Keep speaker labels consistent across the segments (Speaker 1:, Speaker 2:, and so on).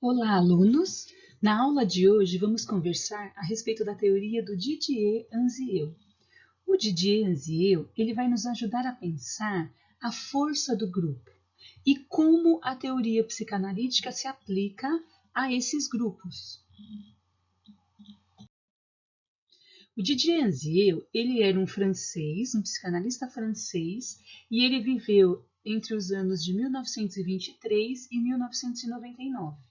Speaker 1: Olá, alunos! Na aula de hoje vamos conversar a respeito da teoria do Didier-Anzieu. O Didier-Anzieu ele vai nos ajudar a pensar a força do grupo e como a teoria psicanalítica se aplica a esses grupos. O Didier-Anzieu ele era um francês, um psicanalista francês, e ele viveu entre os anos de 1923 e 1999.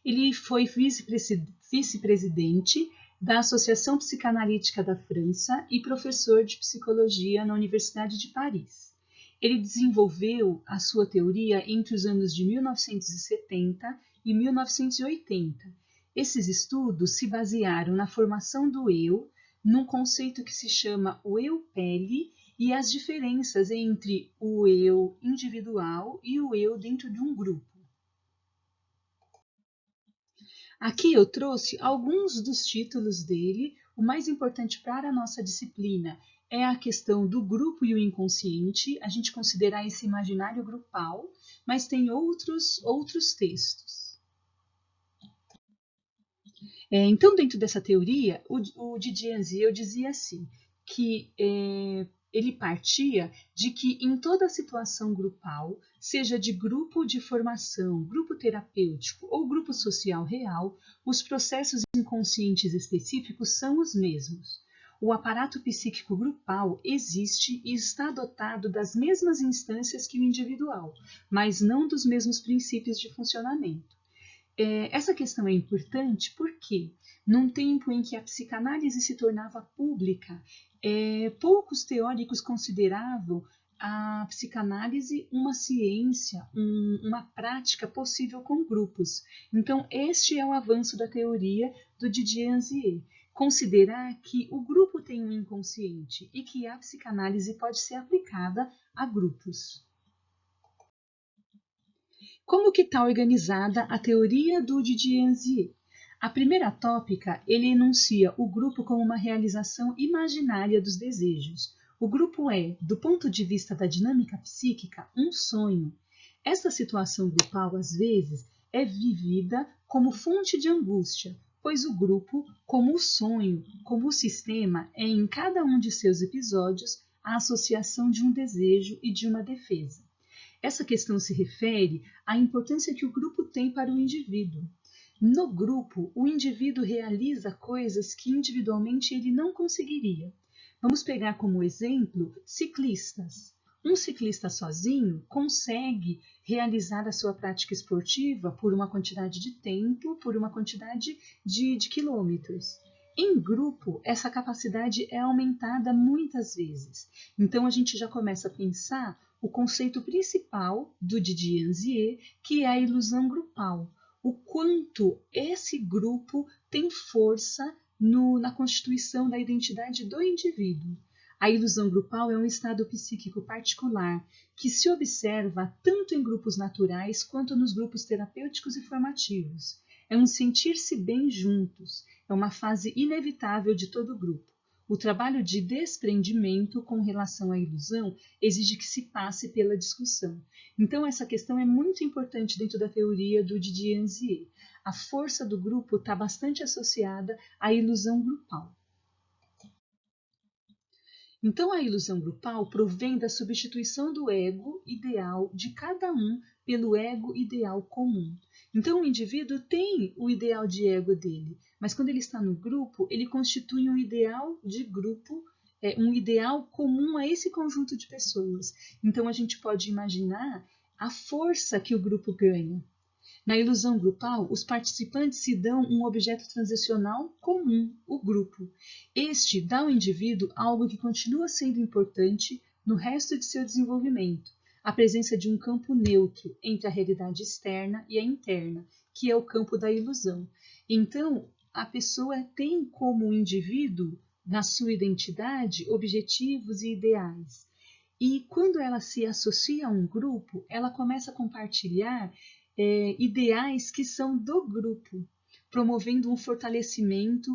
Speaker 1: Ele foi vice-presidente da Associação Psicanalítica da França e professor de psicologia na Universidade de Paris. Ele desenvolveu a sua teoria entre os anos de 1970 e 1980. Esses estudos se basearam na formação do eu, num conceito que se chama o eu-pele e as diferenças entre o eu individual e o eu dentro de um grupo. Aqui eu trouxe alguns dos títulos dele. O mais importante para a nossa disciplina é a questão do grupo e o inconsciente, a gente considerar esse imaginário grupal, mas tem outros textos. Então, dentro dessa teoria, o Didier dizia assim, que ele partia de que em toda situação grupal, seja de grupo de formação, grupo terapêutico ou grupo social real, os processos inconscientes específicos são os mesmos. O aparato psíquico grupal existe e está dotado das mesmas instâncias que o individual, mas não dos mesmos princípios de funcionamento. Essa questão é importante porque, num tempo em que a psicanálise se tornava pública, poucos teóricos consideravam a psicanálise uma ciência, uma prática possível com grupos. Então, este é o avanço da teoria do Didier-Anzieu. Considerar que o grupo tem um inconsciente e que a psicanálise pode ser aplicada a grupos. Como que está organizada a teoria do Didier-Anzieu? A primeira tópica, ele enuncia o grupo como uma realização imaginária dos desejos. O grupo é, do ponto de vista da dinâmica psíquica, um sonho. Essa situação grupal, às vezes, é vivida como fonte de angústia, pois o grupo, como o sonho, como o sistema, é em cada um de seus episódios a associação de um desejo e de uma defesa. Essa questão se refere à importância que o grupo tem para o indivíduo. No grupo, o indivíduo realiza coisas que individualmente ele não conseguiria. Vamos pegar como exemplo ciclistas. Um ciclista sozinho consegue realizar a sua prática esportiva por uma quantidade de tempo, por uma quantidade de quilômetros. Em grupo, essa capacidade é aumentada muitas vezes. Então, a gente já começa a pensar o conceito principal do Didier-Anzieu, que é a ilusão grupal. O quanto esse grupo tem força na constituição da identidade do indivíduo. A ilusão grupal é um estado psíquico particular que se observa tanto em grupos naturais quanto nos grupos terapêuticos e formativos. É um sentir-se bem juntos, é uma fase inevitável de todo grupo. O trabalho de desprendimento com relação à ilusão exige que se passe pela discussão. Então, essa questão é muito importante dentro da teoria do Didier-Anzieu. A força do grupo está bastante associada à ilusão grupal. Então, a ilusão grupal provém da substituição do ego ideal de cada um pelo ego ideal comum. Então, o indivíduo tem o ideal de ego dele, mas quando ele está no grupo, ele constitui um ideal de grupo, um ideal comum a esse conjunto de pessoas. Então, a gente pode imaginar a força que o grupo ganha. Na ilusão grupal, os participantes se dão um objeto transacional comum, o grupo. Este dá ao indivíduo algo que continua sendo importante no resto de seu desenvolvimento, a presença de um campo neutro entre a realidade externa e a interna, que é o campo da ilusão. Então, a pessoa tem como indivíduo, na sua identidade, objetivos e ideais. E quando ela se associa a um grupo, ela começa a compartilhar ideais que são do grupo, promovendo um fortalecimento,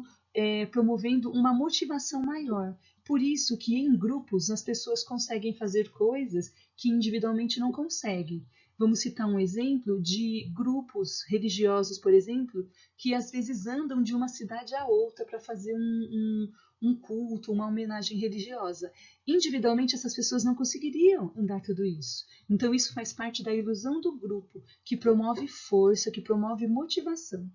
Speaker 1: promovendo uma motivação maior. Por isso que em grupos as pessoas conseguem fazer coisas que individualmente não conseguem. Vamos citar um exemplo de grupos religiosos, por exemplo, que às vezes andam de uma cidade a outra para fazer um culto, uma homenagem religiosa. Individualmente, essas pessoas não conseguiriam andar tudo isso. Então, isso faz parte da ilusão do grupo, que promove força, que promove motivação.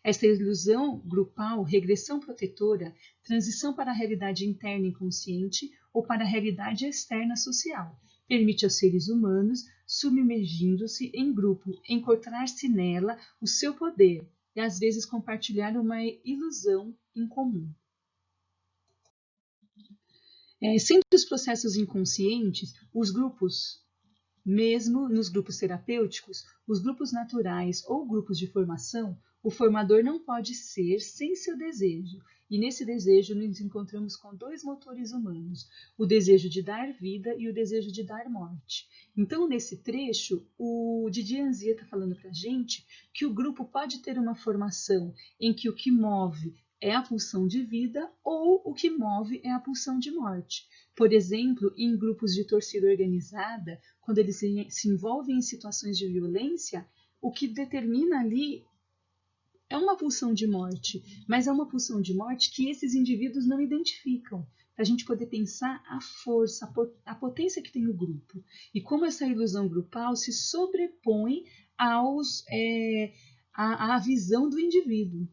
Speaker 1: Esta ilusão grupal, regressão protetora, transição para a realidade interna inconsciente ou para a realidade externa social, permite aos seres humanos, submergindo-se em grupo, encontrar-se nela o seu poder e às vezes compartilhar uma ilusão em comum. Sendo os processos inconscientes, os grupos, mesmo nos grupos terapêuticos, os grupos naturais ou grupos de formação, o formador não pode ser sem seu desejo. E nesse desejo nos encontramos com dois motores humanos, o desejo de dar vida e o desejo de dar morte. Então, nesse trecho, o Didi Anzia está falando para a gente que o grupo pode ter uma formação em que o que move é a pulsão de vida ou o que move é a pulsão de morte. Por exemplo, em grupos de torcida organizada, quando eles se envolvem em situações de violência, o que determina ali é uma pulsão de morte, mas é uma pulsão de morte que esses indivíduos não identificam, para a gente poder pensar a força, a potência que tem o grupo, e como essa ilusão grupal se sobrepõe à visão do indivíduo.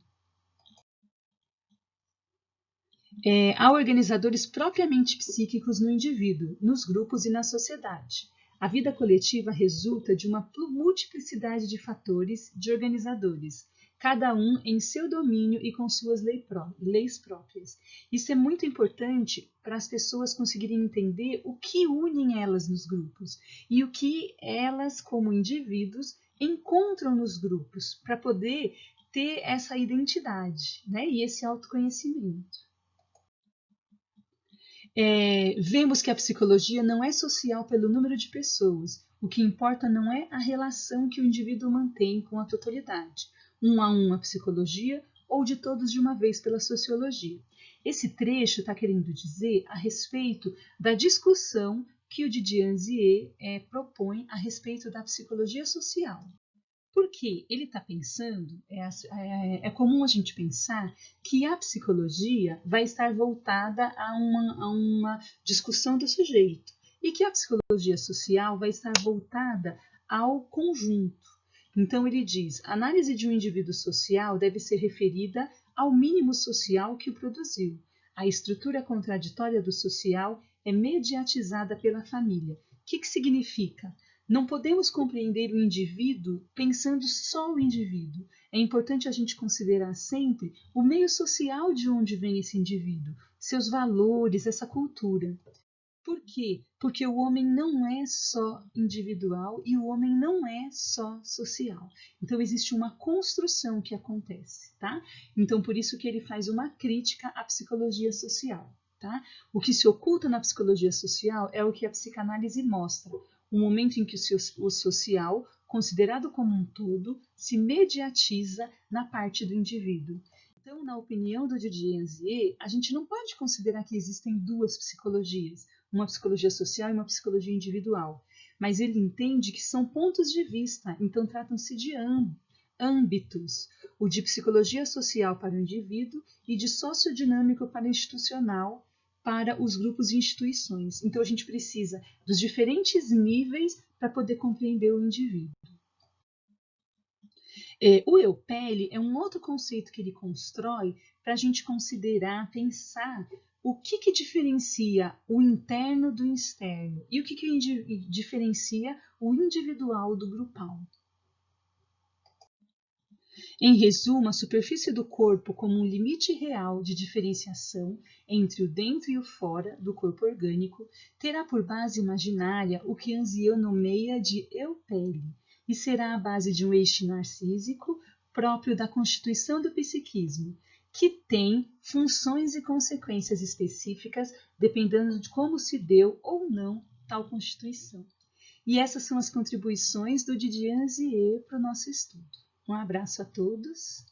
Speaker 1: Há organizadores propriamente psíquicos no indivíduo, nos grupos e na sociedade. A vida coletiva resulta de uma multiplicidade de fatores, de organizadores, cada um em seu domínio e com suas leis próprias. Isso é muito importante para as pessoas conseguirem entender o que une elas nos grupos e o que elas, como indivíduos, encontram nos grupos para poder ter essa identidade, né? E esse autoconhecimento. Vemos que a psicologia não é social pelo número de pessoas. O que importa não é a relação que o indivíduo mantém com a totalidade, um a um a psicologia ou de todos de uma vez pela sociologia. Esse trecho está querendo dizer a respeito da discussão que o Didi Anzier propõe a respeito da psicologia social. Porque ele está pensando, é comum a gente pensar que a psicologia vai estar voltada a uma discussão do sujeito e que a psicologia social vai estar voltada ao conjunto. Então ele diz, a análise de um indivíduo social deve ser referida ao mínimo social que o produziu. A estrutura contraditória do social é mediatizada pela família. O que significa? Não podemos compreender o indivíduo pensando só o indivíduo. É importante a gente considerar sempre o meio social de onde vem esse indivíduo, seus valores, essa cultura. Por quê? Porque o homem não é só individual e o homem não é só social. Então existe uma construção que acontece, tá? Então por isso que ele faz uma crítica à psicologia social, tá? O que se oculta na psicologia social é o que a psicanálise mostra, um momento em que o social, considerado como um todo, se mediatiza na parte do indivíduo. Então, na opinião do Didi Anzier, a gente não pode considerar que existem duas psicologias, uma psicologia social e uma psicologia individual, mas ele entende que são pontos de vista, então tratam-se de âmbitos, o de psicologia social para o indivíduo e de sociodinâmico para o institucional, para os grupos e instituições. Então, a gente precisa dos diferentes níveis para poder compreender o indivíduo. O eu-pele é um outro conceito que ele constrói para a gente considerar, pensar o que diferencia o interno do externo e o que diferencia o individual do grupal. Em resumo, a superfície do corpo como um limite real de diferenciação entre o dentro e o fora do corpo orgânico terá por base imaginária o que Anziel nomeia de eu-pele e será a base de um eixo narcísico próprio da constituição do psiquismo, que tem funções e consequências específicas dependendo de como se deu ou não tal constituição. E essas são as contribuições do Didi Anzier para o nosso estudo. Um abraço a todos.